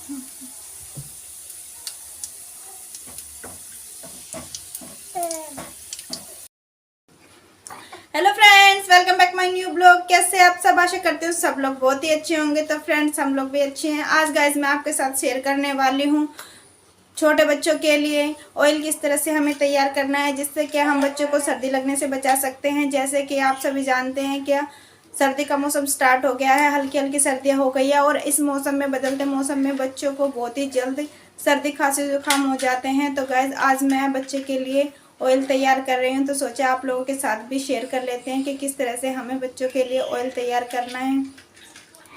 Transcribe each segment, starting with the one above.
Hello friends, welcome back my new blog. कैसे आप सब? आशा करते हो सब लोग बहुत ही अच्छे होंगे। तो फ्रेंड्स, हम लोग भी अच्छे हैं। आज गाइज मैं आपके साथ शेयर करने वाली हूँ छोटे बच्चों के लिए ऑयल किस तरह से हमें तैयार करना है, जिससे कि हम बच्चों को सर्दी लगने से बचा सकते हैं। जैसे कि आप सभी जानते हैं क्या सर्दी का मौसम स्टार्ट हो गया है, हल्की हल्की सर्दियाँ हो गई है और इस मौसम में, बदलते मौसम में बच्चों को बहुत ही जल्द सर्दी खांसी जुकाम हो जाते हैं। तो गाइज आज मैं बच्चे के लिए ऑयल तैयार कर रही हूँ, तो सोचा आप लोगों के साथ भी शेयर कर लेते हैं कि किस तरह से हमें बच्चों के लिए ऑयल तैयार करना है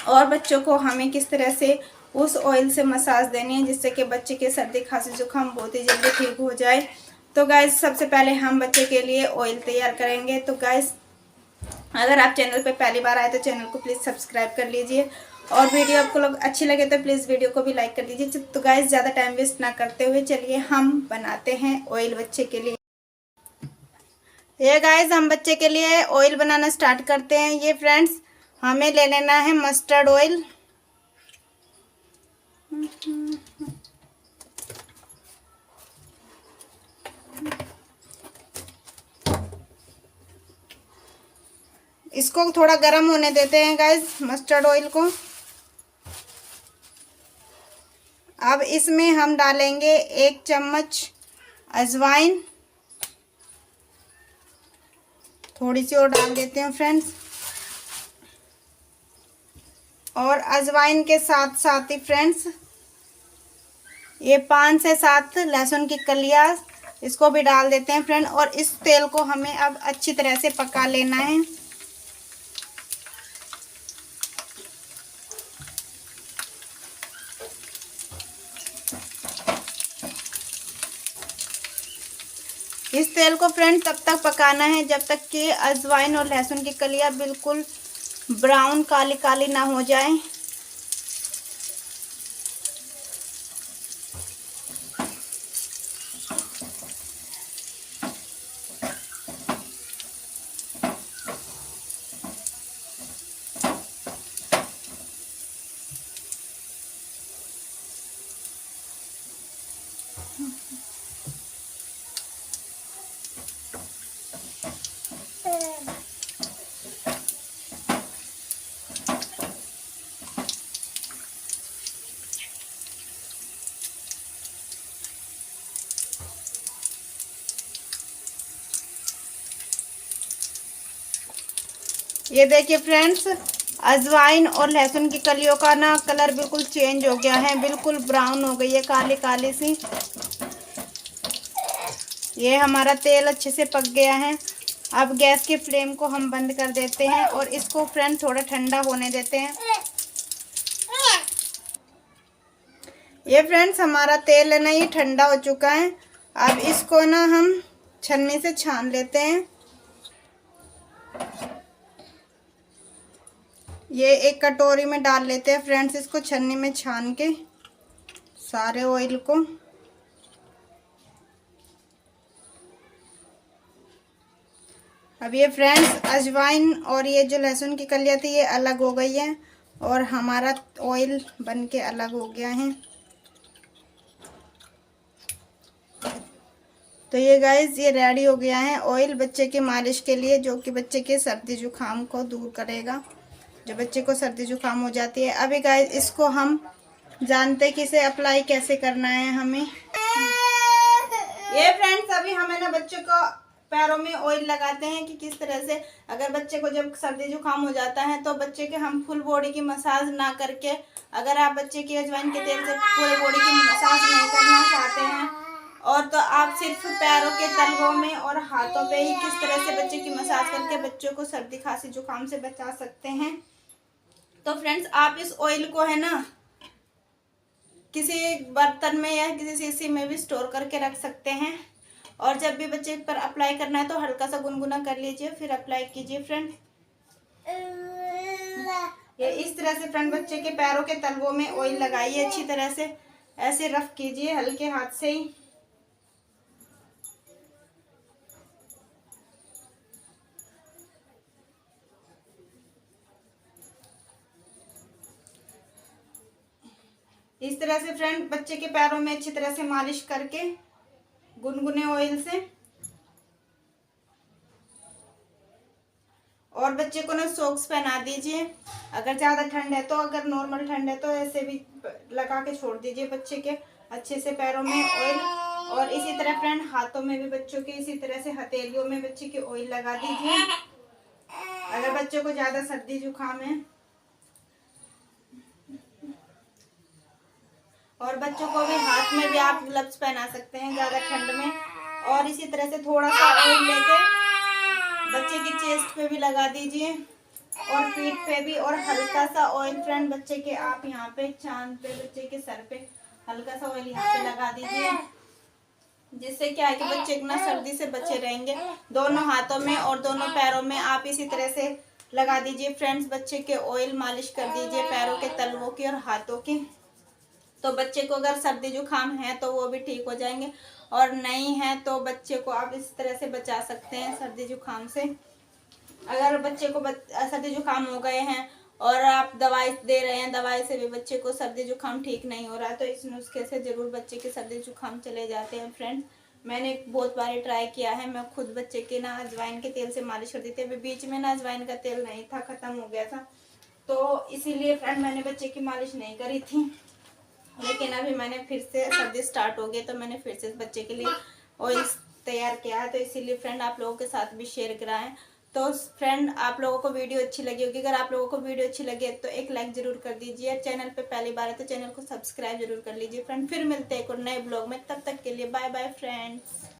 और बच्चों को हमें किस तरह से उस ऑयल से मसाज देनी है, जिससे कि बच्चे के सर्दी खांसी जुकाम बहुत ही जल्दी ठीक हो जाए। तो गाइस सबसे पहले हम बच्चे के लिए ऑयल तैयार करेंगे। तो गाइस अगर आप चैनल पे पहली बार आए तो चैनल को प्लीज़ सब्सक्राइब कर लीजिए और वीडियो आपको लोग अच्छी लगे तो प्लीज़ वीडियो को भी लाइक कर दीजिए। तो गाइस ज़्यादा टाइम वेस्ट ना करते हुए चलिए हम बनाते हैं ऑयल बच्चे के लिए। ये गाइस हम बच्चे के लिए ऑयल बनाना स्टार्ट करते हैं। ये फ्रेंड्स हमें ले लेना है मस्टर्ड ऑयल। इसको थोड़ा गर्म होने देते हैं गाइस मस्टर्ड ऑयल को। अब इसमें हम डालेंगे 1 चम्मच अजवाइन, थोड़ी सी और डाल देते हैं फ्रेंड्स। और अजवाइन के साथ साथ ही फ्रेंड्स ये 5 से 7 लहसुन की कलियां, इसको भी डाल देते हैं फ्रेंड। और इस तेल को हमें अब अच्छी तरह से पका लेना है। इस तेल को फ्रेंड तब तक पकाना है जब तक कि अजवाइन और लहसुन की कलियां बिल्कुल ब्राउन काली काली ना हो जाए। ये देखिए फ्रेंड्स, अजवाइन और लहसुन की कलियों का ना कलर बिल्कुल चेंज हो गया है, बिल्कुल ब्राउन हो गई है, काली काली सी। ये हमारा तेल अच्छे से पक गया है। अब गैस की फ्लेम को हम बंद कर देते हैं और इसको फ्रेंड थोड़ा ठंडा होने देते हैं। ये फ्रेंड्स हमारा तेल है ना, ये ठंडा हो चुका है। अब इसको ना हम छन्नी से छान लेते हैं। ये एक कटोरी में डाल लेते हैं फ्रेंड्स, इसको छन्नी में छान के सारे ऑयल को। अब ये फ्रेंड्स अजवाइन और ये जो लहसुन की कलियां थी ये अलग हो गई है और हमारा ऑयल बन के अलग हो गया है। तो ये गाइस ये रेडी हो गया है ऑयल बच्चे की मालिश के लिए, जो कि बच्चे के सर्दी जुकाम को दूर करेगा, जो बच्चे को सर्दी जुकाम हो जाती है। अभी गाइस इसको हम जानते हैं कि इसे अप्लाई कैसे करना है हमें। ये फ्रेंड्स अभी हमें ना बच्चों को पैरों में ऑयल लगाते हैं कि किस तरह से, अगर बच्चे को जब सर्दी जुकाम हो जाता है तो बच्चे के हम फुल बॉडी की मसाज ना करके, अगर आप बच्चे की अजवाइन के तेल से पूरे बॉडी की मसाज नहीं करना चाहते हैं और तो आप सिर्फ पैरों के तलवों में और हाथों पे ही किस तरह से बच्चे की मसाज करके बच्चों को सर्दी खांसी जुकाम से बचा सकते हैं। तो फ्रेंड्स आप इस ऑयल को है ना किसी बर्तन में या किसी शीशी में भी स्टोर करके रख सकते हैं और जब भी बच्चे पर अप्लाई करना है तो हल्का सा गुनगुना कर लीजिए, फिर अप्लाई कीजिए फ्रेंड। ये इस तरह से फ्रेंड बच्चे के पैरों के तलवों में ऑयल लगाइए अच्छी तरह से, ऐसे रफ कीजिए हल्के हाथ से ही। इस तरह से फ्रेंड बच्चे के पैरों में अच्छी तरह से मालिश करके गुनगुने ऑयल से, और बच्चे को ना सॉक्स पहना दीजिए। अगर ज़्यादा ठंड है तो, अगर नॉर्मल ठंड है तो ऐसे भी लगा के छोड़ दीजिए बच्चे के अच्छे से पैरों में ऑयल। और इसी तरह फ्रेंड हाथों में भी बच्चों के इसी तरह से हथेलियों में बच्चे के ऑयल लगा दीजिए अगर बच्चों को ज़्यादा सर्दी जुकाम है। और बच्चों को भी हाथ में भी आप ग्लव्स पहना सकते हैं ज़्यादा ठंड में। और इसी तरह से थोड़ा सा ऑयल लेके बच्चे की चेस्ट पे भी लगा दीजिए और पीठ पे भी, और हल्का सा ऑयल फ्रेंड बच्चे के आप यहाँ पे चांद पे, बच्चे के सर पे हल्का सा ऑयल यहाँ पे लगा दीजिए, जिससे क्या है कि बच्चे ना सर्दी से बचे रहेंगे। दोनों हाथों में और दोनों पैरों में आप इसी तरह से लगा दीजिए फ्रेंड्स बच्चे के ऑयल, मालिश कर दीजिए पैरों के तलवों की और हाथों की। तो बच्चे को अगर सर्दी जुकाम है तो वो भी ठीक हो जाएंगे, और नहीं है तो बच्चे को आप इस तरह से बचा सकते हैं सर्दी जुकाम से। अगर बच्चे को सर्दी जुकाम हो गए हैं और आप दवाई दे रहे हैं, दवाई से भी बच्चे को सर्दी जुकाम ठीक नहीं हो रहा, तो इस नुस्खे से ज़रूर बच्चे के सर्दी जुकाम चले जाते हैं फ्रेंड्स। मैंने बहुत बार ट्राई किया है, मैं खुद बच्चे के ना अजवाइन के तेल से मालिश करती थी। अभी बीच में ना अजवाइन का तेल नहीं था, ख़त्म हो गया था, तो इसीलिए फ्रेंड मैंने बच्चे की मालिश नहीं करी थी। लेकिन अभी मैंने फिर से सर्दी स्टार्ट हो गई तो मैंने फिर से बच्चे के लिए ऑयल तैयार किया है, तो इसीलिए फ्रेंड आप लोगों के साथ भी शेयर कराएं। तो फ्रेंड आप लोगों को वीडियो अच्छी लगी होगी, अगर आप लोगों को वीडियो अच्छी लगी तो एक लाइक जरूर कर दीजिए। चैनल पे पहली बार है तो चैनल को सब्सक्राइब जरूर कर लीजिए फ्रेंड। फिर मिलते हैं एक और नए ब्लॉग में, तब तक के लिए बाय बाय फ्रेंड्स।